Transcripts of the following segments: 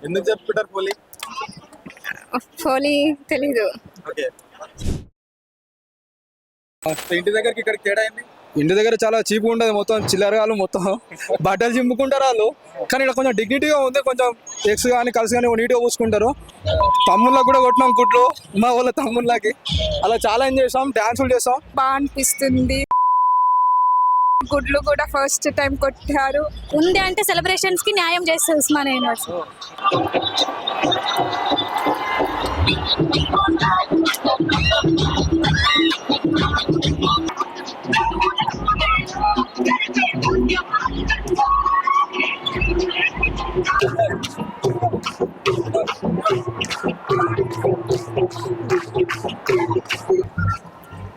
ఎందుకు చెప్పుకుంటారు హోలీ? హోలీ తెలీదు. ఓకే, ఇంటి దగ్గరికి ఇక్కడ తేడా ఏంది? ఇంటి దగ్గర చాలా చీప్ ఉంటుంది, మొత్తం చిల్లరగాలు మొత్తం బట్టలు చింపుకుంటారు వాళ్ళు. కానీ ఇక్కడ కొంచెం డిగ్నిటీగా ఉంది, కొంచెం ఎక్స్ కానీ కలిసి కానీ నీట్గా పూసుకుంటారు. తమ్ముళ్ళకి కూడా కొట్టినాం గుడ్లు, మా వాళ్ళ తమ్ముళ్ళకి అలా చాలా ఎంజాయ్ చేస్తాం, డాన్సులు చేస్తాం. బాగా అనిపిస్తుంది. గుడ్లు కూడా ఫస్ట్ టైం కొట్టారు. ఉంది అంటే సెలబ్రేషన్స్ కి న్యాయం చేస్తుంది ఉస్మానియా యూనివర్సిటీ.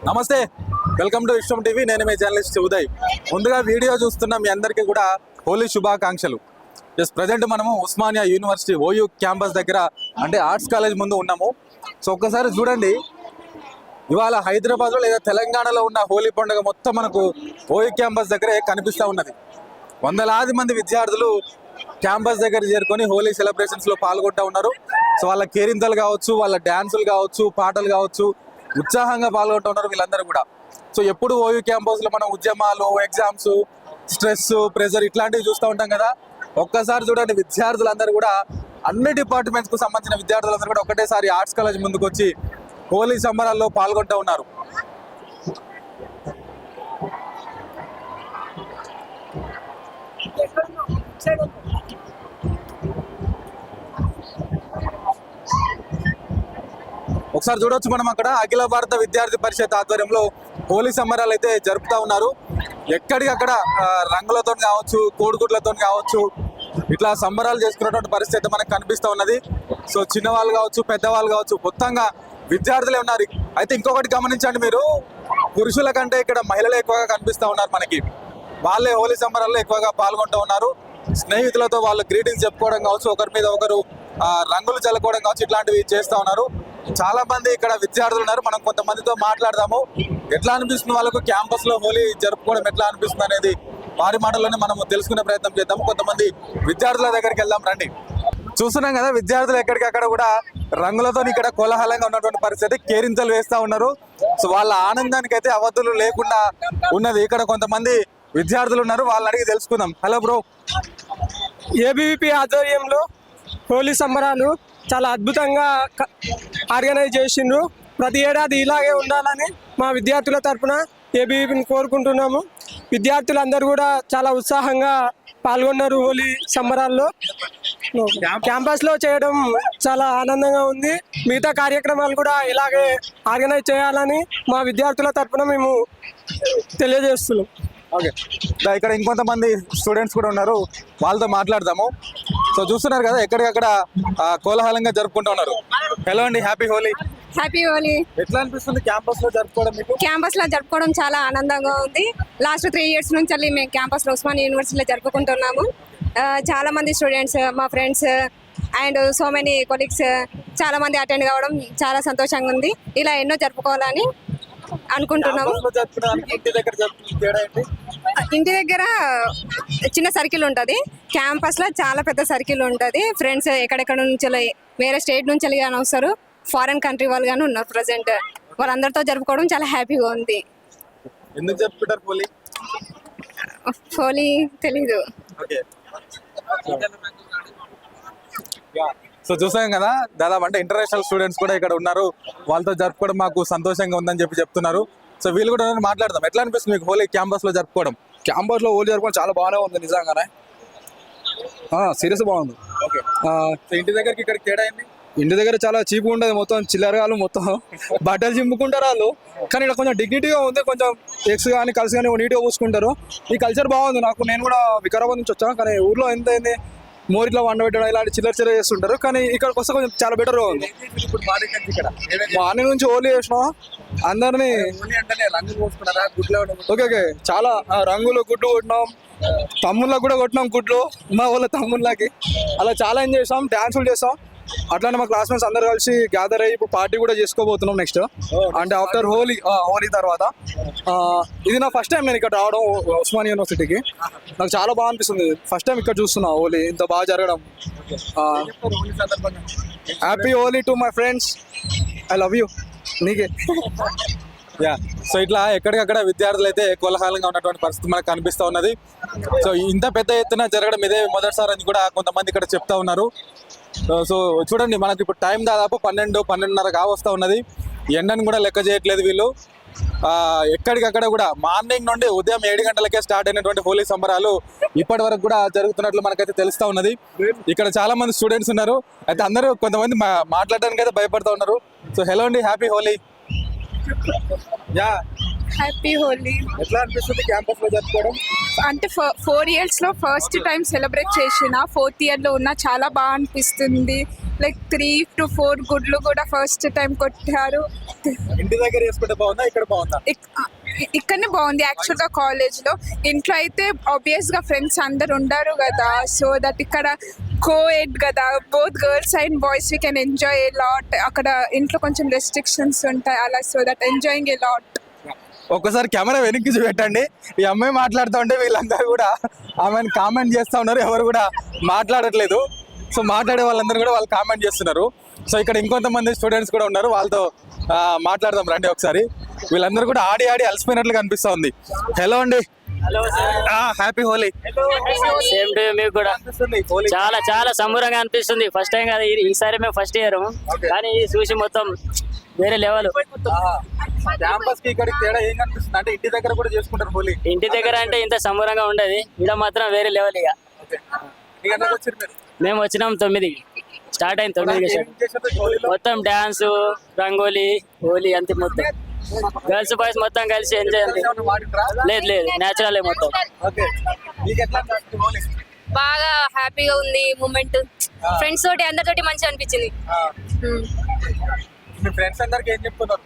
నమస్తే, వెల్కమ్ టు విశ్వం టీవీ. నేను మీ జర్నలిస్ట్ ఉదయ్. ముందుగా వీడియో చూస్తున్న మీ అందరికీ కూడా హోలీ శుభాకాంక్షలు. ప్రజెంట్ మనము ఉస్మానియా యూనివర్సిటీ ఓయూ క్యాంపస్ దగ్గర అంటే ఆర్ట్స్ కాలేజ్ ముందు ఉన్నాము. సో ఒక్కసారి చూడండి, ఇవాళ హైదరాబాద్లో లేదా తెలంగాణలో ఉన్న హోలీ పండుగ మొత్తం మనకు ఓయూ క్యాంపస్ దగ్గరే కనిపిస్తూ ఉన్నది. వందలాది మంది విద్యార్థులు క్యాంపస్ దగ్గర చేరుకొని హోలీ సెలబ్రేషన్స్లో పాల్గొంటూ ఉన్నారు. సో వాళ్ళ కేరింతలు కావచ్చు, వాళ్ళ డ్యాన్సులు కావచ్చు, పాటలు కావచ్చు, ఉత్సాహంగా పాల్గొంటూ ఉన్నారు వీళ్ళందరూ కూడా. సో ఎప్పుడు ఓయూ క్యాంపస్లో మనం ఉద్యమాలు, ఎగ్జామ్స్, స్ట్రెస్, ప్రెజర్ ఇట్లాంటివి చూస్తూ ఉంటాం కదా. ఒక్కసారి చూడండి, విద్యార్థులందరూ కూడా అన్ని డిపార్ట్మెంట్స్కు సంబంధించిన విద్యార్థులందరూ కూడా ఒకటేసారి ఆర్ట్స్ కాలేజ్ ముందుకు వచ్చి హోలీ సంబరాల్లో పాల్గొంటూ ఉన్నారు. ఒకసారి చూడొచ్చు మనం అక్కడ అఖిల భారత విద్యార్థి పరిషత్ ఆధ్వర్యంలో హోలీ సంబరాలు అయితే జరుపుతూ ఉన్నారు. ఎక్కడికక్కడ రంగులతో కావచ్చు, కోడిగుడ్లతో కావచ్చు, ఇట్లా సంబరాలు చేసుకున్నటువంటి పరిస్థితి మనకు కనిపిస్తూ ఉన్నది. సో చిన్నవాళ్ళు కావచ్చు, పెద్దవాళ్ళు కావచ్చు, మొత్తంగా విద్యార్థులే ఉన్నారు. అయితే ఇంకొకటి గమనించండి మీరు, పురుషుల కంటే ఇక్కడ మహిళలు ఎక్కువగా కనిపిస్తూ ఉన్నారు మనకి. వాళ్ళే హోలీ సంబరాల్లో ఎక్కువగా పాల్గొంటూ ఉన్నారు. స్నేహితులతో వాళ్ళు గ్రీటింగ్స్ చెప్పుకోవడం కావచ్చు, ఒకరి మీద ఒకరు రంగులు చల్లుకోవడం కావచ్చు, ఇట్లాంటివి చేస్తూ ఉన్నారు. చాలా మంది ఇక్కడ విద్యార్థులు ఉన్నారు. మనం కొంతమందితో మాట్లాడదాము. ఎట్లా అనిపిస్తుంది వాళ్ళకు క్యాంపస్ లో హోలీ జరుపుకోవడం ఎట్లా అనిపిస్తుంది అనేది వారి మాటల్లోనే మనం తెలుసుకునే ప్రయత్నం చేద్దాము. కొంతమంది విద్యార్థుల దగ్గరికి వెళ్దాం రండి. చూస్తున్నాం కదా, విద్యార్థులు ఎక్కడికక్కడ కూడా రంగులతో ఇక్కడ కోలాహలంగా ఉన్నటువంటి పరిస్థితి, కేరింతలు వేస్తూ ఉన్నారు. సో వాళ్ళ ఆనందానికి అయితే అవధులు లేకుండా ఉన్నది. ఇక్కడ కొంతమంది విద్యార్థులు ఉన్నారు, వాళ్ళని అడిగి తెలుసుకుందాం. Hello bro. ఏబీవీపీ ఆధ్వర్యంలో హోలీ సంబరాలు చాలా అద్భుతంగా ఆర్గనైజ్ చేసిండ్రు. ప్రతి ఏడాది ఇలాగే ఉండాలని మా విద్యార్థుల తరఫున ఏబీవీపీని కోరుకుంటున్నాము. విద్యార్థులందరూ కూడా చాలా ఉత్సాహంగా పాల్గొన్నారు హోలీ సంబరాల్లో. క్యాంపస్లో చేయడం చాలా ఆనందంగా ఉంది. మిగతా కార్యక్రమాలు కూడా ఇలాగే ఆర్గనైజ్ చేయాలని మా విద్యార్థుల తరఫున మేము తెలియజేస్తున్నాం. ఓకే, ఇక్కడ ఇంకొంతమంది స్టూడెంట్స్ కూడా ఉన్నారు, వాళ్ళతో మాట్లాడదాము. సో చూస్తున్నారు కదా, ఎక్కడికక్కడ కోలాహలంగా జరుపుకుంటూ ఉన్నారు. హలో అండి, హ్యాపీ హోలీ. హ్యాపీ హోలీ. ఎట్లా అనిపిస్తుంది క్యాంపస్ లో జరుపుకోవడం మీకు? క్యాంపస్ లో జరుపుకోవడం చాలా ఆనందంగా ఉంది. లాస్ట్ 3 years నుంచి మేము క్యాంపస్ లో ఉస్మానియా యూనివర్సిటీలో జరుపుకుంటున్నాము. చాలా మంది స్టూడెంట్స్, మా friends and so many colleagues చాలా మంది అటెండ్ కావడం చాలా సంతోషంగా ఉంది. ఇలా ఎన్నో జరుపుకోవాలని అనుకుంటున్నాము. ఇంటి దగ్గర చిన్న సర్కిల్ ఉంటుంది, క్యాంపస్ లో చాలా పెద్ద సర్కిల్ ఉంటుంది. ఫ్రెండ్స్ ఎక్కడెక్కడ నుంచి వేరే స్టేట్ నుంచి కానీ వస్తారు, ఫారెన్ కంట్రీ వాళ్ళు కానీ ఉన్నారు ప్రజెంట్. వాళ్ళందరితో జరుపుకోవడం చాలా హ్యాపీగా ఉంది. ఎందుకు జరుపుకుంటారు హోలీ? హోలీ తెలీదు. సో చూసాం కదా, దాదాపు అంటే ఇంటర్నేషనల్ స్టూడెంట్స్ కూడా ఇక్కడ ఉన్నారు. వాళ్ళతో జరుపుకోవడం మాకు సంతోషంగా ఉందని చెప్తున్నారు. సో వీళ్ళు కూడా మాట్లాడదాం. ఎట్లా అనిపిస్తుంది మీకు హోలీ క్యాంపస్ లో జరుపుకోవడం? క్యాంపస్ లో హోలీ జరుపుకోవడం చాలా బాగానే ఉంది, నిజంగానే సీరియస్ బాగుంది. ఓకే, ఇంటి దగ్గరికి ఇక్కడ తేడా ఏంది? ఇంటి దగ్గర చాలా చీప్ ఉంటుంది, మొత్తం చిల్లరగాలు మొత్తం బట్టలు చింపుకుంటారు వాళ్ళు. కానీ ఇక్కడ కొంచెం డిగ్నిటీగా ఉంది, కొంచెం ఎక్స్ కానీ కలిసి కానీ నీట్గా పూసుకుంటారు. ఈ కల్చర్ బాగుంది నాకు. నేను కూడా వికారాబాద్ నుంచి వచ్చాను, కానీ ఊర్లో ఎంత అయింది మోరిట్లో వండబెట్టడం ఇలాంటి చిల్లర చేస్తుంటారు. కానీ ఇక్కడికి వస్తే కొంచెం చాలా బెటర్గా ఉంది. మార్నింగ్ నుంచి హోలీ చేసినాం అందరినీ. ఓకే ఓకే, చాలా రంగులు, గుడ్లు కొట్టినాం, తమ్ముళ్ళకి కూడా కొట్టినాం గుడ్లు, మా వాళ్ళ తమ్ముళ్ళకి. అలా చాలా ఎంజాయ్ చేస్తాం, డ్యాన్సులు చేస్తాం. అట్లానే మా క్లాస్మేట్స్ అందరు కలిసి గ్యాదర్ అయ్యి ఇప్పుడు పార్టీ కూడా చేసుకోబోతున్నాం నెక్స్ట్. అంటే ఆఫ్టర్ హోలీ తర్వాత ఇది నా ఫస్ట్ టైం నేను ఇక్కడ రావడం ఉస్మానియా యూనివర్సిటీకి. నాకు చాలా బాగా అనిపిస్తుంది. ఫస్ట్ టైం ఇక్కడ చూస్తున్నా హోలీ ఇంత బాగా జరగడం. Happy Holi to my friends, I love you. నీకే. యా, సో ఇట్లా ఎక్కడికక్కడ విద్యార్థులు అయితే కోలాహలంగా ఉన్నటువంటి పరిస్థితి మనకు కనిపిస్తూ ఉన్నది. సో ఇంత పెద్ద ఎత్తున జరగడం ఇదే మొదటిసారి అని కూడా కొంతమంది ఇక్కడ చెప్తా ఉన్నారు. సో చూడండి, మనకి ఇప్పుడు టైం దాదాపు 12-12:30 కావస్తూ ఉన్నది. ఎండను కూడా లెక్క చేయట్లేదు వీళ్ళు. ఎక్కడికక్కడ కూడా మార్నింగ్ నుండి ఉదయం 7 గంటలకే స్టార్ట్ అయినటువంటి హోలీ సంబరాలు ఇప్పటి వరకు కూడా జరుగుతున్నట్లు మనకైతే తెలుస్తూ ఉన్నది. ఇక్కడ చాలా మంది స్టూడెంట్స్ ఉన్నారు. అయితే అందరూ కొంతమంది మాట్లాడడానికి అయితే భయపడుతూ ఉన్నారు. సో హలో అండి, happy Holi. Yeah, happy Holi. ఎట్లా అనిపిస్తుంది క్యాంపస్ లో జరుపుకోవడం? అంటే 4 years లో ఫస్ట్ టైం సెలబ్రేట్ చేసిన, 4th year లో ఉన్న చాలా బాగా అనిపిస్తుంది. లైక్ 3 to 4 గుడ్లు కూడా ఫస్ట్ టైం కొట్టారు. ఇంటి దగ్గర చేసుకుంటే బాగుందా, ఇక్కడ బాగుందా? ఇక్కడనే బాగుంది యాక్చువల్గా. కాలేజ్లో ఇంట్లో అయితే ఆబ్వియస్గా ఫ్రెండ్స్ అందరు ఉండారు కదా, సో దట్ ఇక్కడ కోఎడ్ కదా, both girls and boys we can enjoy a lot. అక్కడ ఇంట్లో కొంచెం రెస్ట్రిక్షన్స్ ఉంటాయి అలా, so that enjoying a lot. ఒక్కసారి కెమెరా వెనక్కి చూపెట్టండి. ఈ అమ్మాయి మాట్లాడుతూ ఉంటే వీళ్ళందరూ కూడా ఆమెను కామెంట్ చేస్తూ ఉన్నారు. ఎవరు కూడా మాట్లాడట్లేదు. సో మాట్లాడే వాళ్ళందరూ కూడా వాళ్ళు కామెంట్ చేస్తున్నారు. సో ఇక్కడ ఇంకొంతమంది స్టూడెంట్స్ కూడా ఉన్నారు, వాళ్ళతో మాట్లాడదాం రండి ఒకసారి. వీళ్ళందరూ కూడా ఆడి అలసిపోయినట్లు కనిపిస్తూ ఉంది. హలో అండి, హ్యాపీ హోలీ. సేమ్ టు మీకు కూడా చాలా చాలా సంబరంగా అనిపిస్తుంది. ఫస్ట్ టైం కదా ఈసారి మేము ఫస్ట్ ఇయర్, కానీ చూసి మొత్తం వేరే లెవెల్. క్యాంపస్ కి ఇక్కడికి తేడా ఏం కనిపిస్తుంది అంటే ఇంటి దగ్గర కూడా చేసుకుంటారు హోలీ. ఇంటి దగ్గర అంటే ఇంత సంబరంగా ఉండదు, ఇక్కడ మాత్రం వేరే లెవెల్. ఇక మేము వచ్చినాం 9కి, స్టార్ట్ అయింది 9కి. మొత్తం డాన్స్, రంగోలీ, హోలీ అంతే. మొత్తం గర్ల్స్ బాయ్స్ మొత్తం కలిసి ఎంజాయ్. లేదు నేచురల్ మొత్తం. బాగా హ్యాపీగా ఉంది మూమెంట్. ఫ్రెండ్స్ తోటి అందరితోటి మంచిగా అనిపించింది. మీ ఫ్రెండ్స్ అందరికి ఏం చెప్తున్నారు?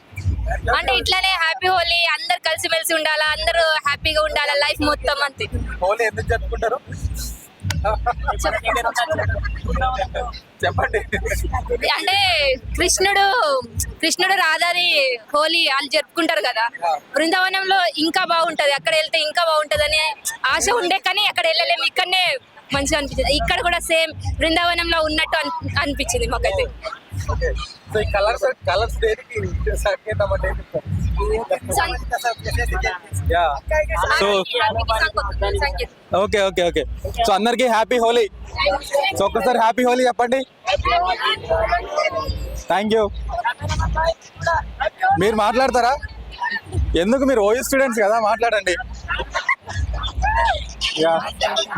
అంటే ఇట్లానే హ్యాపీ హోలీ, అందరు కలిసిమెలిసి ఉండాలా, అందరూ హ్యాపీగా ఉండాలా లైఫ్ మొత్తం అంతే. హోలీ ఎందుకు జరుపుకుంటారు చెప్పండి. అంటే కృష్ణుడు రాధాని హోలీ వాళ్ళు జరుపుకుంటారు కదా, బృందావనంలో ఇంకా బాగుంటది, అక్కడ వెళ్తే ఇంకా బాగుంటది అని ఆశ ఉండే, కానీ అక్కడ వెళ్ళలేము. ఇక్కడనే మంచిగా అనిపించింది. ఇక్కడ కూడా సేమ్ బృందావనంలో ఉన్నట్టు అనిపించింది మాకైతే. కలర్స్ దేనికి సంకేతం అంటే సో ఓకే. సో అందరికి హ్యాపీ హోలీ. సో ఒక్కసారి హ్యాపీ హోలీ చెప్పండి. Thank you. మీరు మాట్లాడతారా? ఎందుకు, మీరు ఓయూ స్టూడెంట్స్ కదా, మాట్లాడండి.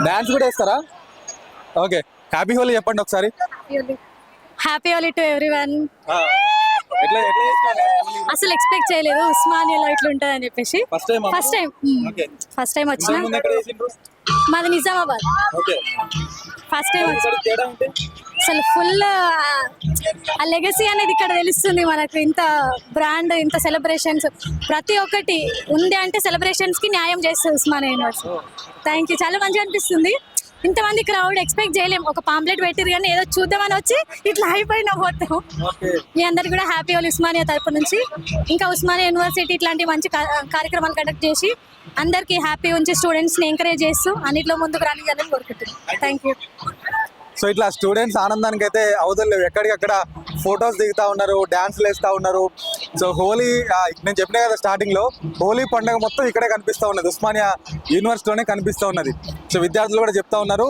డాన్స్ కూడా వేస్తారా? ఓకే, హ్యాపీ హోలీ చెప్పండి ఒకసారి. Happy Holi to everyone. అసలు ఎక్స్పెక్ట్ చేయలేదు ఉస్మానియాలో ఇట్లా ఉంటుంది అని చెప్పేసి. ఫస్ట్ టైం వచ్చిన. మాది నిజామాబాద్. ఫస్ట్ టైం అసలు ఫుల్ ఆ లెగసీ అనేది ఇక్కడ తెలుస్తుంది మనకు. ఇంత బ్రాండ్, ఇంత సెలబ్రేషన్స్, ప్రతి ఒక్కటి ఉంది అంటే సెలబ్రేషన్స్ కి న్యాయం చేస్తుంది ఉస్మానియా యూనివర్సిటీ. Thank you. చాలా మంచిగా అనిపిస్తుంది. ఇంతమంది క్రౌడ్ ఎక్స్పెక్ట్ చేయలేము. ఒక పాంప్లెట్ పెట్టిరు కానీ ఏదో చూద్దామని వచ్చి ఇట్లా అయిపోయినా పోతాం. మీ అందరికి కూడా హ్యాపీ హోలీ ఉస్మానియా తరపు నుంచి. ఇంకా ఉస్మానియా యూనివర్సిటీ ఇట్లాంటి మంచి కార్యక్రమాలు కండక్ట్ చేసి అందరికీ హ్యాపీ ఉంచి స్టూడెంట్స్ని ఎంకరేజ్ చేస్తూ అన్నిట్లో ముందుకు రానివ్వాలని కోరుకుంటున్నాను. Thank you. సో ఇట్లా స్టూడెంట్స్ ఆనందానికి అయితే అవతలేవు. ఎక్కడికక్కడ ఫొటోస్ దిగుతూ ఉన్నారు, డ్యాన్స్లు వేస్తూ ఉన్నారు. సో హోలీ, నేను చెప్పినా కదా స్టార్టింగ్లో, హోలీ పండుగ మొత్తం ఇక్కడే కనిపిస్తూ ఉన్నది, ఉస్మానియా యూనివర్సిటీలోనే కనిపిస్తూ ఉన్నది. సో విద్యార్థులు కూడా చెప్తా ఉన్నారు,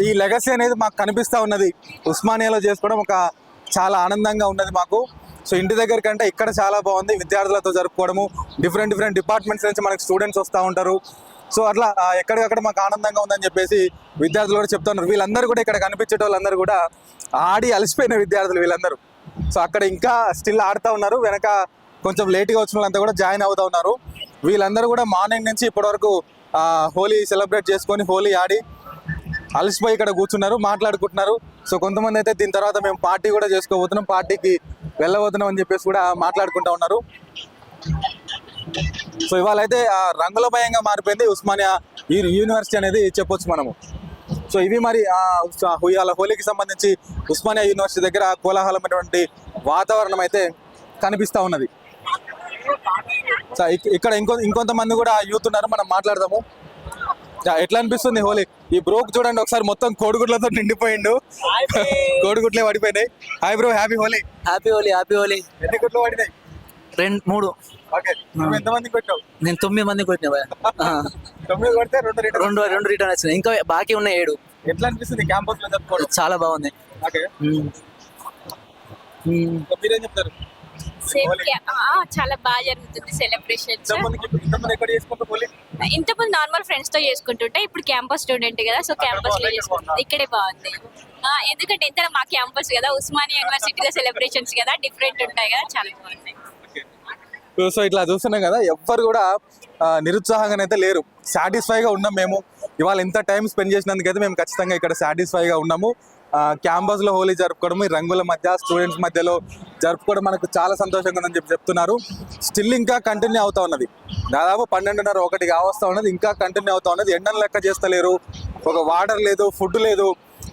ఈ లెగసీ అనేది మాకు కనిపిస్తూ ఉన్నది, ఉస్మానియాలో చేసుకోవడం ఒక చాలా ఆనందంగా ఉన్నది మాకు. సో ఇంటి దగ్గర కంటే ఇక్కడ చాలా బాగుంది. విద్యార్థులతో జరుపుకోవడము, డిఫరెంట్ డిపార్ట్మెంట్స్ నుంచి మనకి స్టూడెంట్స్ వస్తూ ఉంటారు. సో అట్లా ఎక్కడికక్కడ మాకు ఆనందంగా ఉందని చెప్పేసి విద్యార్థులు కూడా చెప్తున్నారు. వీళ్ళందరూ కూడా ఇక్కడ కనిపించే వాళ్ళందరూ కూడా ఆడి అలసిపోయిన విద్యార్థులు వీళ్ళందరూ. సో అక్కడ ఇంకా స్టిల్ ఆడుతూ ఉన్నారు. వెనక కొంచెం లేట్గా వచ్చిన వాళ్ళంతా కూడా జాయిన్ అవుతూ ఉన్నారు. వీళ్ళందరూ కూడా మార్నింగ్ నుంచి ఇప్పటివరకు హోలీ సెలబ్రేట్ చేసుకొని హోలీ ఆడి అలసిపోయి ఇక్కడ కూర్చున్నారు, మాట్లాడుకుంటున్నారు. సో కొంతమంది అయితే దీని తర్వాత మేము పార్టీ కూడా చేసుకోబోతున్నాం, పార్టీకి వెళ్ళబోతున్నాం అని చెప్పేసి కూడా మాట్లాడుకుంటూ ఉన్నారు. సో ఇవాళ అయితే రంగులమయంగా మారిపోయింది ఉస్మానియా యూనివర్సిటీ అనేది చెప్పొచ్చు మనము. సో ఇవి మరి ఇవాళ హోలీకి సంబంధించి ఉస్మానియా యూనివర్సిటీ దగ్గర కోలాహలమైనటువంటి వాతావరణం అయితే కనిపిస్తూ ఉన్నది. సో ఇక్కడ ఇంకొంతమంది కూడా యూత్ ఉన్నారు, మనం మాట్లాడదాము. ఎట్లా అనిపిస్తుంది హోలీ? ఈ బ్రోక్ చూడండి ఒకసారి, మొత్తం కోడిగుడ్లతో నిండిపోయిండు, కోడిగుడ్లే పడిపోయినాయి. Hi bro, happy Holi. Happy Holi, happy Holi. ఎన్ని గుడ్లు పడినాయి? 3. ఓకే, నువ్వు ఎంతమంది కొట్టావు? నేను 9 మంది కొట్టినా భయ్యా. 9 కొడితే 2 రిటర్న్. రెండు రిటర్న్ వచ్చినాయి, ఇంకా బాకీ ఉన్నాయి 7. ఎట్లా అనిపిస్తుంది క్యాంపస్ లో జరుపుకోవడం? చాలా బాగుంది. ఓకే, మీరేం చెప్తారు? చాలా బాగా జరుగుతుంది సెలబ్రేషన్స్. ఇంతమంది ఎక్కడ చేసుకుంటారు హోలీ? ఇంతకుముందు నార్మల్ ఫ్రెండ్స్ తో చేసుకుంటుంటే ఇప్పుడు క్యాంపస్ స్టూడెంట్ కదా, సో క్యాంపస్ లో చేసుకుంటాం. ఇక్కడే బాగుంది, ఎందుకంటే ఇంత మా క్యాంపస్ కదా, ఉస్మానియా యూనివర్సిటీలో సెలబ్రేషన్స్ కదా, డిఫరెంట్ ఉంటాయి కదా, చాలా బాగుంది. సో ఇట్లా చూస్తున్నాం కదా, ఎవ్వరు కూడా నిరుత్సాహంగానైతే లేరు, సాటిస్ఫైగా ఉన్నాం మేము. ఇవాళ ఇంత టైం స్పెండ్ చేసినందుకైతే మేము ఖచ్చితంగా ఇక్కడ సాటిస్ఫైగా ఉన్నాము. క్యాంపస్లో హోలీ జరుపుకోవడం, ఈ రంగుల మధ్య స్టూడెంట్స్ మధ్యలో జరుపుకోవడం మనకు చాలా సంతోషంగా ఉందని చెప్తున్నారు. స్టిల్ ఇంకా కంటిన్యూ అవుతా ఉన్నది, దాదాపు 12:30 1 కావస్తా ఉన్నది, ఇంకా కంటిన్యూ అవుతా ఉన్నది. ఎండను లెక్క చేస్తలేరు, ఒక వాటర్ లేదు, ఫుడ్ లేదు.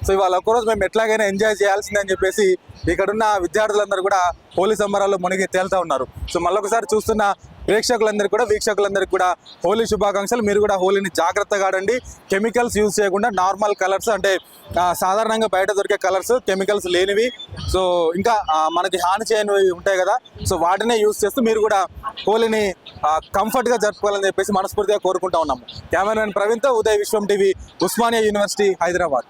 సో ఇవాళ ఒక్కరోజు మేము ఎట్లాగైనా ఎంజాయ్ చేయాల్సిందని చెప్పేసి ఇక్కడున్న విద్యార్థులందరూ కూడా హోలీ సంబరాల్లో మునిగి తేలుతా ఉన్నారు. సో మళ్ళొకసారి చూస్తున్న ప్రేక్షకులందరికీ కూడా, వీక్షకులందరికీ కూడా హోలీ శుభాకాంక్షలు. మీరు కూడా హోలీని జాగ్రత్తగా ఆడండి, కెమికల్స్ యూజ్ చేయకుండా నార్మల్ కలర్స్, అంటే సాధారణంగా బయట దొరికే కలర్స్, కెమికల్స్ లేనివి, సో ఇంకా మనకి హాని చేయనివి ఉంటాయి కదా, సో వాటినే యూజ్ చేస్తూ మీరు కూడా హోలీని కంఫర్ట్గా జరుపుకోవాలని చెప్పేసి మనస్ఫూర్తిగా కోరుకుంటా ఉన్నాము. కెమెరామెన్ ప్రవీణ్తో ఉదయ్, విశ్వం టీవీ, ఉస్మానియా యూనివర్సిటీ, హైదరాబాద్.